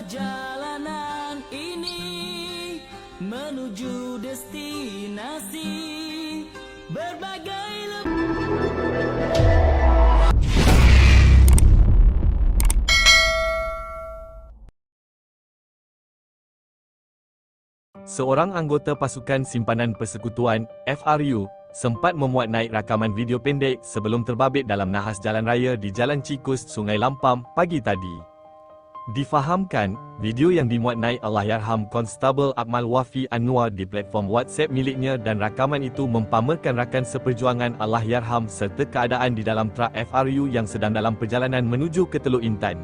perjalanan ini menuju destinasi berbagai Seorang anggota pasukan simpanan persekutuan, FRU, sempat memuat naik rakaman video pendek sebelum terbabit dalam nahas jalan raya di Jalan Cikus, Sungai Lampam, pagi tadi. Difahamkan, video yang dimuat naik Allahyarham Konstabel Akmal Wafi Anwar di platform WhatsApp miliknya dan rakaman itu mempamerkan rakan seperjuangan Allahyarham serta keadaan di dalam trak FRU yang sedang dalam perjalanan menuju ke Teluk Intan.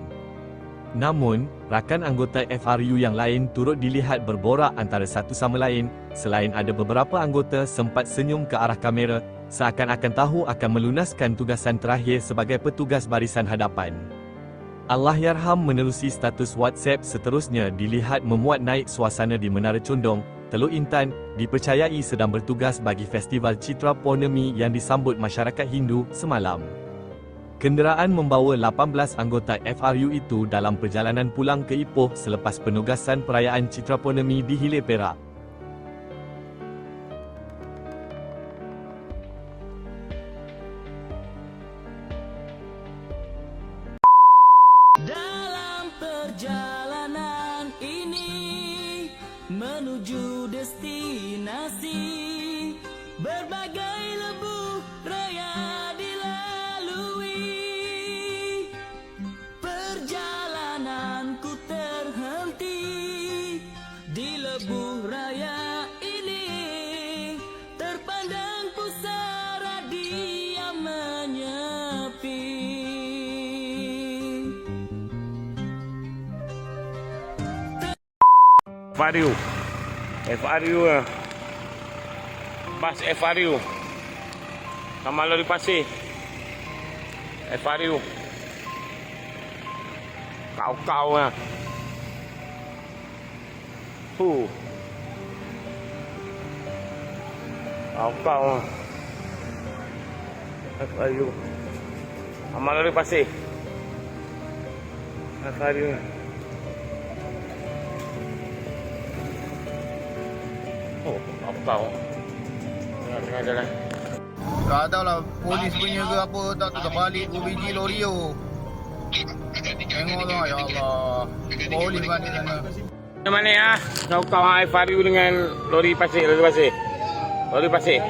Namun, rakan anggota FRU yang lain turut dilihat berborak antara satu sama lain, selain ada beberapa anggota sempat senyum ke arah kamera, seakan-akan tahu akan melunaskan tugasan terakhir sebagai petugas barisan hadapan. Allahyarham menerusi status WhatsApp seterusnya dilihat memuat naik suasana di Menara Condong, Teluk Intan, dipercayai sedang bertugas bagi Festival Citra Purnami yang disambut masyarakat Hindu semalam. Kenderaan membawa 18 anggota FRU itu dalam perjalanan pulang ke Ipoh selepas penugasan perayaan Citra Purnami di Hilir Perak. dalam perjalanan ini menuju destinasi berbagai lebuh raya dilalui. Perjalananku terhenti di lebuh raya ini, terpandang pusara dia menyepi. FRU lah. Bas FRU sama lori pasir FRU. Kau lah. Kau lah. FRU sama lori pasir FRU. Kau tengah jalan. Tak tahu lah polis punya ke apa, tak tahu terbalik 2 biji lori tu. Tengok lah, ya Allah. Polis balik sana. Macam mana ah? Kau FRU dengan lori pasir. Lori pasir.